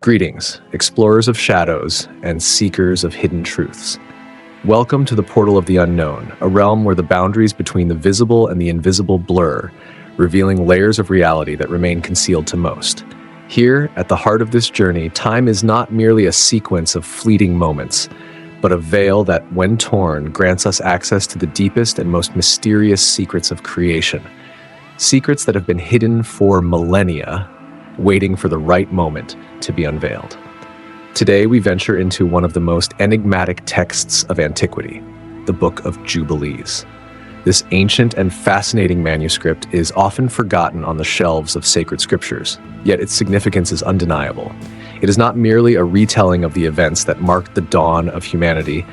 Greetings, explorers of shadows and seekers of hidden truths. Welcome to the portal of the unknown, a realm where the boundaries between the visible and the invisible blur, revealing layers of reality that remain concealed to most. Here, at the heart of this journey, time is not merely a sequence of fleeting moments, but a veil that, when torn, grants us access to the deepest and most mysterious secrets of creation. Secrets that have been hidden for millennia, waiting for the right moment to be unveiled. Today we venture into one of the most enigmatic texts of antiquity, the Book of Jubilees. This ancient and fascinating manuscript is often forgotten on the shelves of sacred scriptures, yet its significance is undeniable. It is not merely a retelling of the events that marked the dawn of humanity,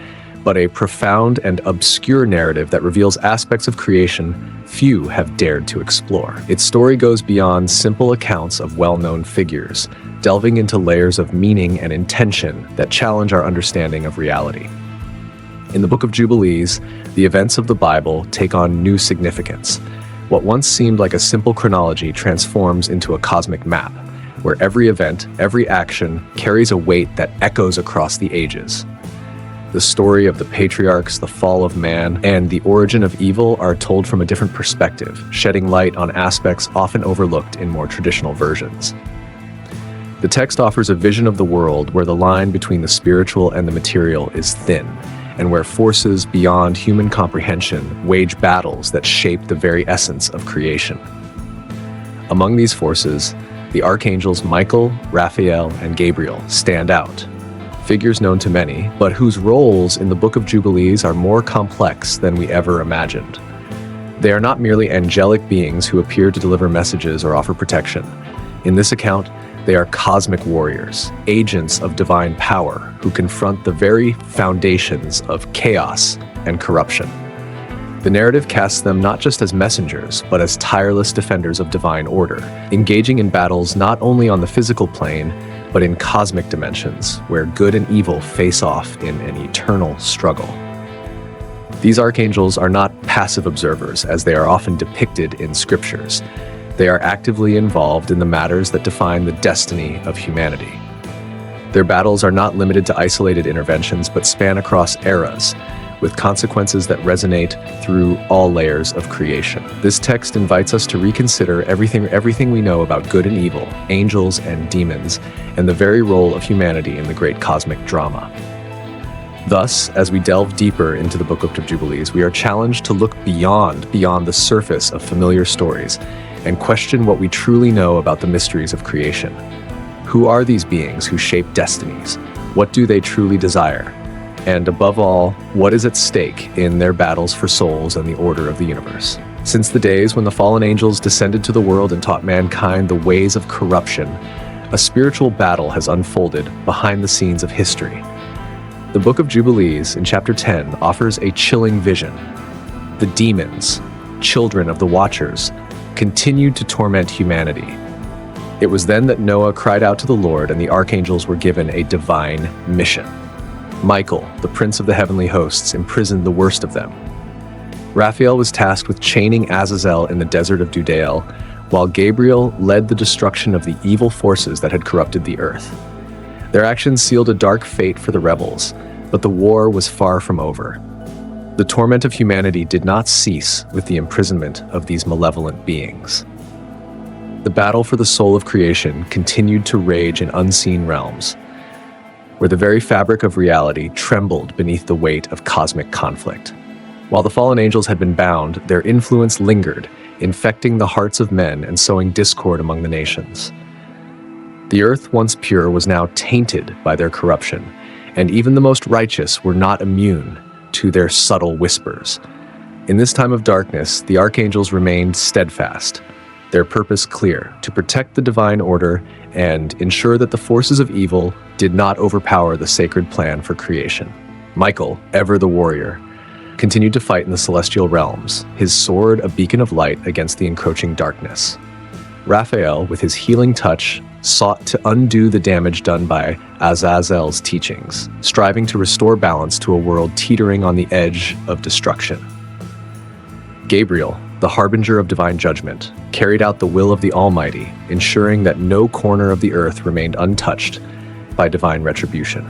but a profound and obscure narrative that reveals aspects of creation few have dared to explore. Its story goes beyond simple accounts of well-known figures, delving into layers of meaning and intention that challenge our understanding of reality. In the Book of Jubilees, the events of the Bible take on new significance. What once seemed like a simple chronology transforms into a cosmic map, where every event, every action, carries a weight that echoes across the ages. The story of the patriarchs, the fall of man, and the origin of evil are told from a different perspective, shedding light on aspects often overlooked in more traditional versions. The text offers a vision of the world where the line between the spiritual and the material is thin, and where forces beyond human comprehension wage battles that shape the very essence of creation. Among these forces, the archangels Michael, Raphael, and Gabriel stand out. Figures known to many, but whose roles in the Book of Jubilees are more complex than we ever imagined. They are not merely angelic beings who appear to deliver messages or offer protection. In this account, they are cosmic warriors, agents of divine power who confront the very foundations of chaos and corruption. The narrative casts them not just as messengers, but as tireless defenders of divine order, engaging in battles not only on the physical plane, but in cosmic dimensions, where good and evil face off in an eternal struggle. These archangels are not passive observers, as they are often depicted in scriptures. They are actively involved in the matters that define the destiny of humanity. Their battles are not limited to isolated interventions, but span across eras, with consequences that resonate through all layers of creation. This text invites us to reconsider everything we know about good and evil, angels and demons, and the very role of humanity in the great cosmic drama. Thus, as we delve deeper into the Book of Jubilees, we are challenged to look beyond the surface of familiar stories and question what we truly know about the mysteries of creation. Who are these beings who shape destinies? What do they truly desire? And above all, what is at stake in their battles for souls and the order of the universe? Since the days when the fallen angels descended to the world and taught mankind the ways of corruption, a spiritual battle has unfolded behind the scenes of history. The Book of Jubilees, in chapter 10, offers a chilling vision. The demons, children of the Watchers, continued to torment humanity. It was then that Noah cried out to the Lord, and the archangels were given a divine mission. Michael, the prince of the heavenly hosts, imprisoned the worst of them. Raphael was tasked with chaining Azazel in the desert of Judea, while Gabriel led the destruction of the evil forces that had corrupted the earth. Their actions sealed a dark fate for the rebels, but the war was far from over. The torment of humanity did not cease with the imprisonment of these malevolent beings. The battle for the soul of creation continued to rage in unseen realms, where the very fabric of reality trembled beneath the weight of cosmic conflict. While the fallen angels had been bound, their influence lingered, infecting the hearts of men and sowing discord among the nations. The earth, once pure, was now tainted by their corruption, and even the most righteous were not immune to their subtle whispers. In this time of darkness, the archangels remained steadfast, their purpose clear: to protect the divine order and ensure that the forces of evil did not overpower the sacred plan for creation. Michael, ever the warrior, continued to fight in the celestial realms, his sword a beacon of light against the encroaching darkness. Raphael, with his healing touch, sought to undo the damage done by Azazel's teachings, striving to restore balance to a world teetering on the edge of destruction. Gabriel, the harbinger of divine judgment, carried out the will of the Almighty, ensuring that no corner of the earth remained untouched by divine retribution.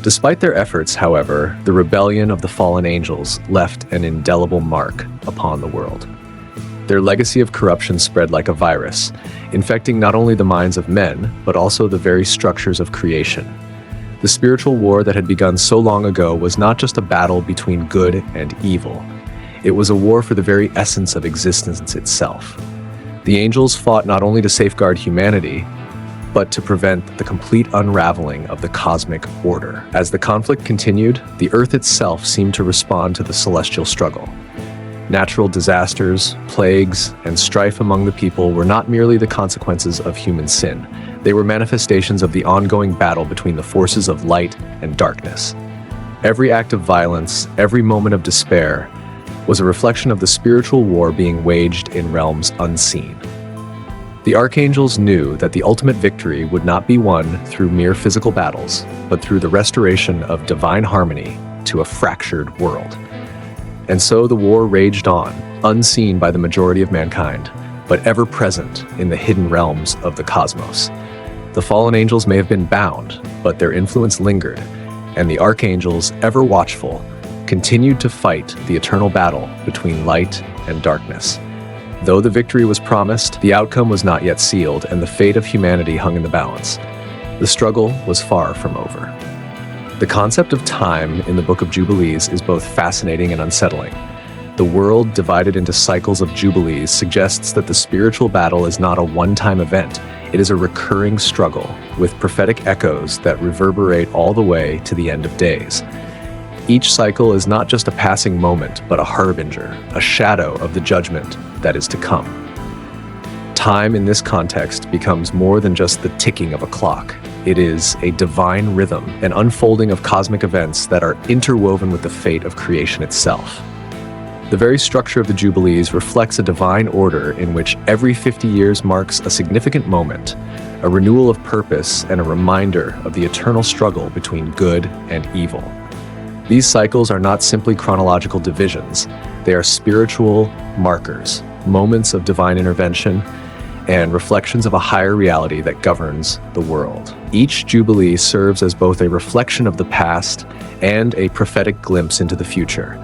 Despite their efforts, however, the rebellion of the fallen angels left an indelible mark upon the world. Their legacy of corruption spread like a virus, infecting not only the minds of men, but also the very structures of creation. The spiritual war that had begun so long ago was not just a battle between good and evil. It was a war for the very essence of existence itself. The angels fought not only to safeguard humanity, but to prevent the complete unraveling of the cosmic order. As the conflict continued, the earth itself seemed to respond to the celestial struggle. Natural disasters, plagues, and strife among the people were not merely the consequences of human sin. They were manifestations of the ongoing battle between the forces of light and darkness. Every act of violence, every moment of despair, was a reflection of the spiritual war being waged in realms unseen. The archangels knew that the ultimate victory would not be won through mere physical battles, but through the restoration of divine harmony to a fractured world. And so the war raged on, unseen by the majority of mankind, but ever present in the hidden realms of the cosmos. The fallen angels may have been bound, but their influence lingered, and the archangels, ever watchful, continued to fight the eternal battle between light and darkness. Though the victory was promised, the outcome was not yet sealed, and the fate of humanity hung in the balance. The struggle was far from over. The concept of time in the Book of Jubilees is both fascinating and unsettling. The world, divided into cycles of jubilees, suggests that the spiritual battle is not a one-time event. It is a recurring struggle, with prophetic echoes that reverberate all the way to the end of days. Each cycle is not just a passing moment, but a harbinger, a shadow of the judgment that is to come. Time in this context becomes more than just the ticking of a clock. It is a divine rhythm, an unfolding of cosmic events that are interwoven with the fate of creation itself. The very structure of the Jubilees reflects a divine order in which every 50 years marks a significant moment, a renewal of purpose, and a reminder of the eternal struggle between good and evil. These cycles are not simply chronological divisions. They are spiritual markers, moments of divine intervention, and reflections of a higher reality that governs the world. Each Jubilee serves as both a reflection of the past and a prophetic glimpse into the future,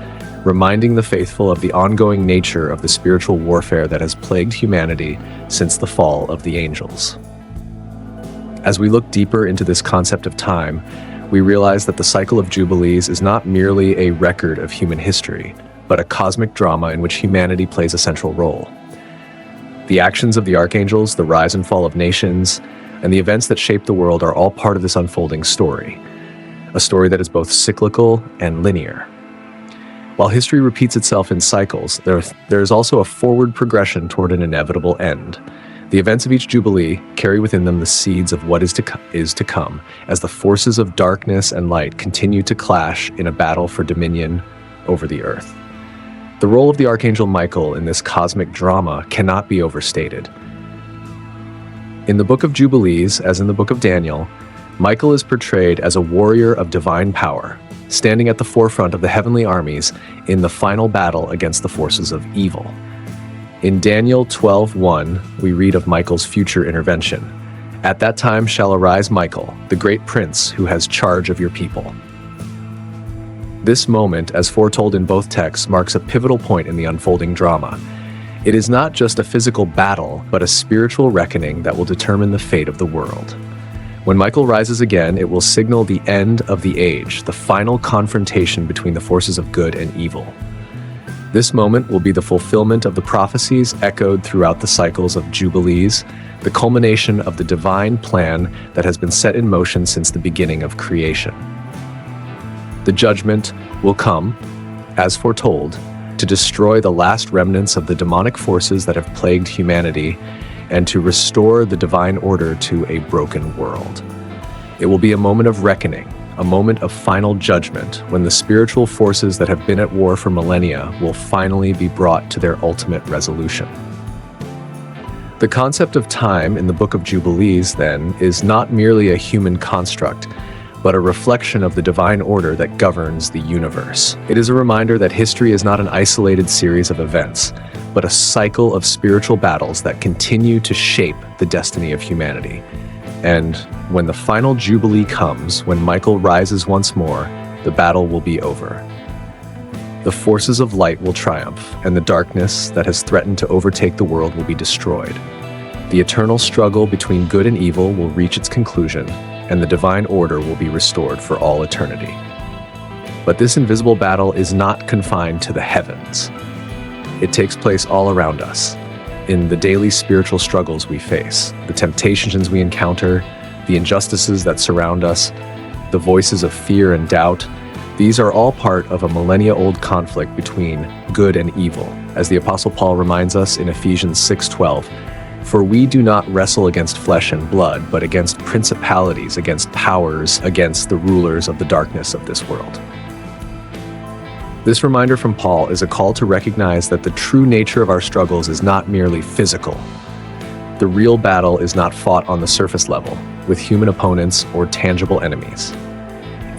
reminding the faithful of the ongoing nature of the spiritual warfare that has plagued humanity since the fall of the angels. As we look deeper into this concept of time, we realize that the cycle of Jubilees is not merely a record of human history, but a cosmic drama in which humanity plays a central role. The actions of the archangels, the rise and fall of nations, and the events that shape the world are all part of this unfolding story, a story that is both cyclical and linear. While history repeats itself in cycles, there is also a forward progression toward an inevitable end. The events of each Jubilee carry within them the seeds of what is to come, as the forces of darkness and light continue to clash in a battle for dominion over the earth. The role of the Archangel Michael in this cosmic drama cannot be overstated. In the Book of Jubilees, as in the Book of Daniel, Michael is portrayed as a warrior of divine power, standing at the forefront of the heavenly armies in the final battle against the forces of evil. In Daniel 12:1, we read of Michael's future intervention. "At that time shall arise Michael, the great prince who has charge of your people." This moment, as foretold in both texts, marks a pivotal point in the unfolding drama. It is not just a physical battle, but a spiritual reckoning that will determine the fate of the world. When Michael rises again, it will signal the end of the age, the final confrontation between the forces of good and evil. This moment will be the fulfillment of the prophecies echoed throughout the cycles of Jubilees, the culmination of the divine plan that has been set in motion since the beginning of creation. The judgment will come, as foretold, to destroy the last remnants of the demonic forces that have plagued humanity and to restore the divine order to a broken world. It will be a moment of reckoning, a moment of final judgment, when the spiritual forces that have been at war for millennia will finally be brought to their ultimate resolution. The concept of time in the Book of Jubilees, then, is not merely a human construct, but a reflection of the divine order that governs the universe. It is a reminder that history is not an isolated series of events, but a cycle of spiritual battles that continue to shape the destiny of humanity. And when the final jubilee comes, when Michael rises once more, the battle will be over. The forces of light will triumph, and the darkness that has threatened to overtake the world will be destroyed. The eternal struggle between good and evil will reach its conclusion, and the divine order will be restored for all eternity. But this invisible battle is not confined to the heavens. It takes place all around us, in the daily spiritual struggles we face, the temptations we encounter, the injustices that surround us, the voices of fear and doubt. These are all part of a millennia-old conflict between good and evil, as the Apostle Paul reminds us in Ephesians 6:12, "For we do not wrestle against flesh and blood, but against principalities, against powers, against the rulers of the darkness of this world." This reminder from Paul is a call to recognize that the true nature of our struggles is not merely physical. The real battle is not fought on the surface level, with human opponents or tangible enemies.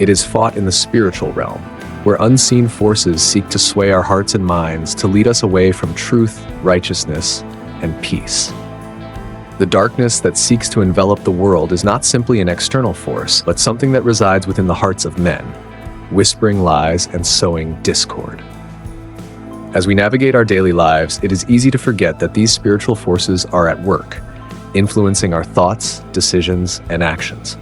It is fought in the spiritual realm, where unseen forces seek to sway our hearts and minds to lead us away from truth, righteousness, and peace. The darkness that seeks to envelop the world is not simply an external force, but something that resides within the hearts of men, whispering lies and sowing discord. As we navigate our daily lives, it is easy to forget that these spiritual forces are at work, influencing our thoughts, decisions, and actions.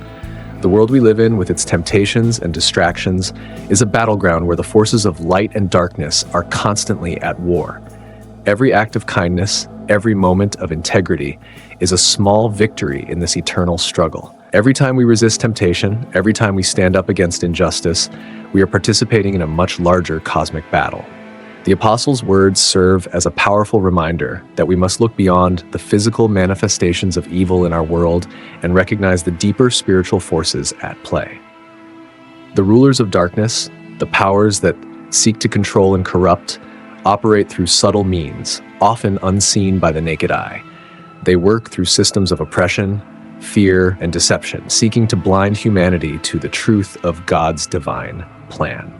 The world we live in, with its temptations and distractions, is a battleground where the forces of light and darkness are constantly at war. Every act of kindness, every moment of integrity, is a small victory in this eternal struggle. Every time we resist temptation, every time we stand up against injustice, we are participating in a much larger cosmic battle. The Apostles' words serve as a powerful reminder that we must look beyond the physical manifestations of evil in our world and recognize the deeper spiritual forces at play. The rulers of darkness, the powers that seek to control and corrupt, operate through subtle means, often unseen by the naked eye. They work through systems of oppression, fear, and deception, seeking to blind humanity to the truth of God's divine plan.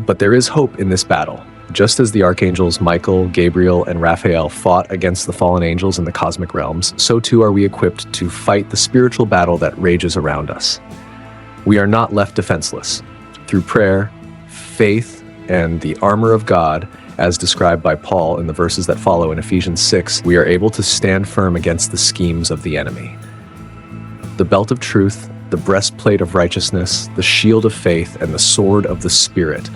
But there is hope in this battle. Just as the archangels Michael, Gabriel, and Raphael fought against the fallen angels in the cosmic realms, so too are we equipped to fight the spiritual battle that rages around us. We are not left defenseless. Through prayer, faith, and the armor of God, as described by Paul in the verses that follow in Ephesians 6, we are able to stand firm against the schemes of the enemy. The belt of truth, the breastplate of righteousness, the shield of faith, and the sword of the Spirit.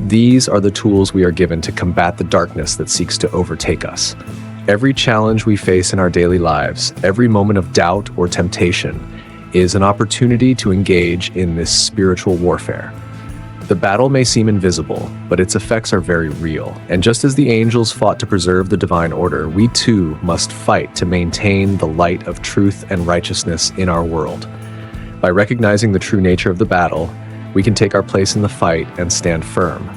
These are the tools we are given to combat the darkness that seeks to overtake us. Every challenge we face in our daily lives, every moment of doubt or temptation, is an opportunity to engage in this spiritual warfare. The battle may seem invisible, but its effects are very real. And just as the angels fought to preserve the divine order, we too must fight to maintain the light of truth and righteousness in our world. By recognizing the true nature of the battle, we can take our place in the fight and stand firm,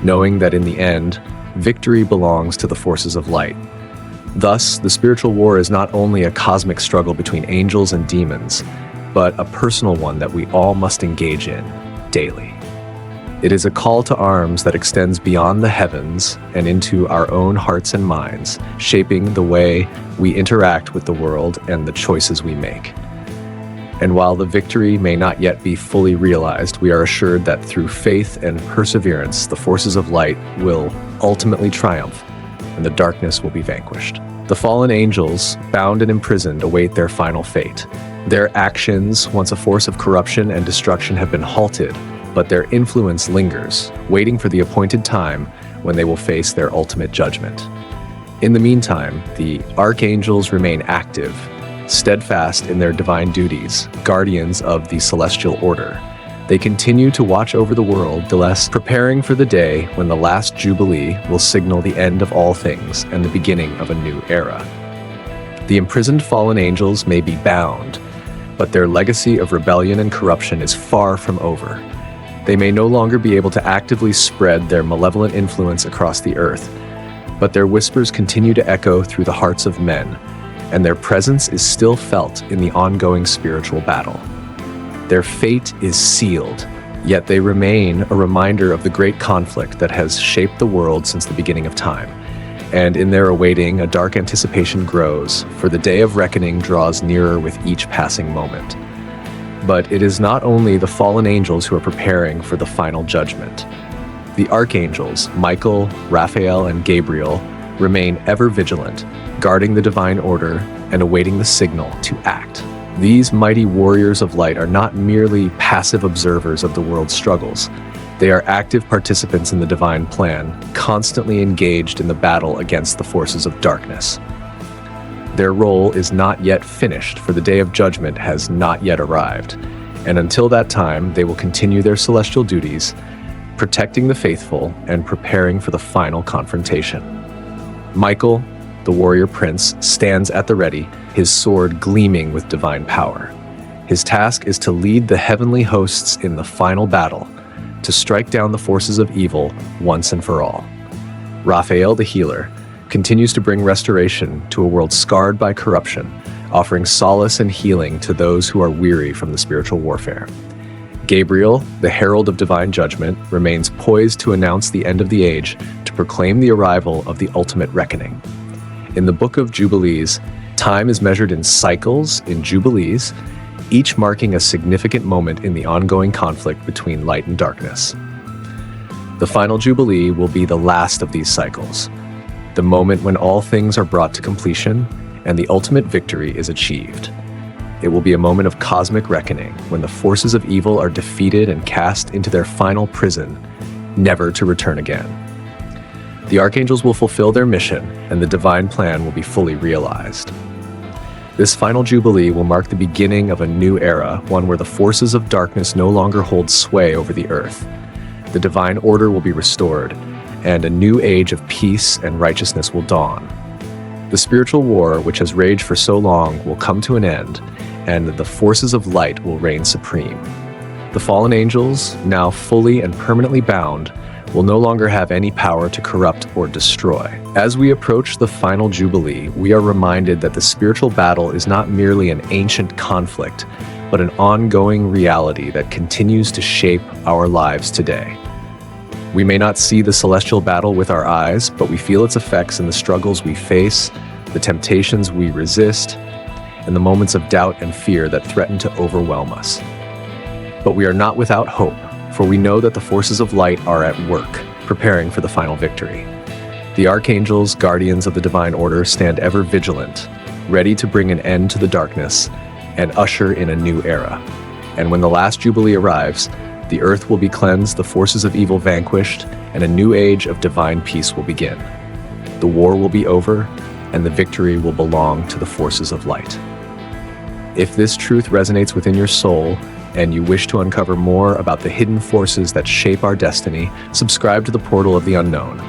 knowing that in the end, victory belongs to the forces of light. Thus, the spiritual war is not only a cosmic struggle between angels and demons, but a personal one that we all must engage in daily. It is a call to arms that extends beyond the heavens and into our own hearts and minds, shaping the way we interact with the world and the choices we make. And while the victory may not yet be fully realized, we are assured that through faith and perseverance, the forces of light will ultimately triumph and the darkness will be vanquished. The fallen angels, bound and imprisoned, await their final fate. Their actions, once a force of corruption and destruction, have been halted, but their influence lingers, waiting for the appointed time when they will face their ultimate judgment. In the meantime, the archangels remain active, steadfast in their divine duties, guardians of the celestial order. They continue to watch over the world, preparing for the day when the last jubilee will signal the end of all things and the beginning of a new era. The imprisoned fallen angels may be bound, but their legacy of rebellion and corruption is far from over. They may no longer be able to actively spread their malevolent influence across the earth, but their whispers continue to echo through the hearts of men, and their presence is still felt in the ongoing spiritual battle. Their fate is sealed, yet they remain a reminder of the great conflict that has shaped the world since the beginning of time. And in their awaiting, a dark anticipation grows, for the day of reckoning draws nearer with each passing moment. But it is not only the fallen angels who are preparing for the final judgment. The archangels, Michael, Raphael, and Gabriel, remain ever vigilant, guarding the divine order and awaiting the signal to act. These mighty warriors of light are not merely passive observers of the world's struggles. They are active participants in the divine plan, constantly engaged in the battle against the forces of darkness. Their role is not yet finished, for the day of judgment has not yet arrived, and until that time, they will continue their celestial duties, protecting the faithful and preparing for the final confrontation. Michael, the warrior prince, stands at the ready, his sword gleaming with divine power. His task is to lead the heavenly hosts in the final battle, to strike down the forces of evil once and for all. Raphael, the healer, continues to bring restoration to a world scarred by corruption, offering solace and healing to those who are weary from the spiritual warfare. Gabriel, the herald of divine judgment, remains poised to announce the end of the age, to proclaim the arrival of the ultimate reckoning. In the Book of Jubilees, time is measured in cycles, in jubilees, each marking a significant moment in the ongoing conflict between light and darkness. The final Jubilee will be the last of these cycles, the moment when all things are brought to completion and the ultimate victory is achieved. It will be a moment of cosmic reckoning, when the forces of evil are defeated and cast into their final prison, never to return again. The archangels will fulfill their mission, and the divine plan will be fully realized. This final Jubilee will mark the beginning of a new era, one where the forces of darkness no longer hold sway over the earth. The divine order will be restored, and a new age of peace and righteousness will dawn. The spiritual war, which has raged for so long, will come to an end, and the forces of light will reign supreme. The fallen angels, now fully and permanently bound, will no longer have any power to corrupt or destroy. As we approach the final Jubilee, we are reminded that the spiritual battle is not merely an ancient conflict, but an ongoing reality that continues to shape our lives today. We may not see the celestial battle with our eyes, but we feel its effects in the struggles we face, the temptations we resist, and the moments of doubt and fear that threaten to overwhelm us. But we are not without hope, for we know that the forces of light are at work, preparing for the final victory. The archangels, guardians of the divine order, stand ever vigilant, ready to bring an end to the darkness and usher in a new era. And when the last Jubilee arrives, the earth will be cleansed, the forces of evil vanquished, and a new age of divine peace will begin. The war will be over, and the victory will belong to the forces of light. If this truth resonates within your soul, and you wish to uncover more about the hidden forces that shape our destiny, subscribe to the Portal of the Unknown.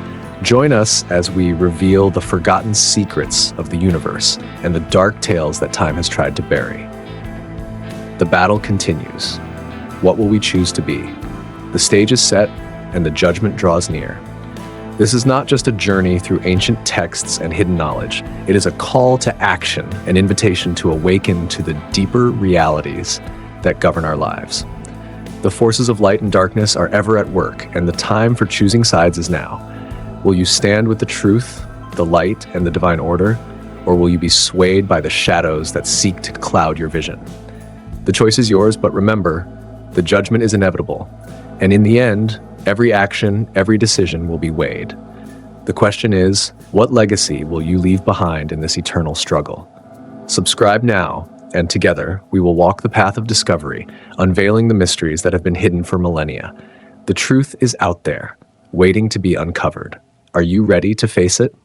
Join us as we reveal the forgotten secrets of the universe and the dark tales that time has tried to bury. The battle continues. What will we choose to be? The stage is set, and the judgment draws near. This is not just a journey through ancient texts and hidden knowledge. It is a call to action, an invitation to awaken to the deeper realities that govern our lives. The forces of light and darkness are ever at work, and the time for choosing sides is now. Will you stand with the truth, the light, and the divine order, or will you be swayed by the shadows that seek to cloud your vision? The choice is yours, but remember, the judgment is inevitable, and in the end, every action, every decision will be weighed. The question is, what legacy will you leave behind in this eternal struggle? Subscribe now, and together we will walk the path of discovery, unveiling the mysteries that have been hidden for millennia. The truth is out there, waiting to be uncovered. Are you ready to face it?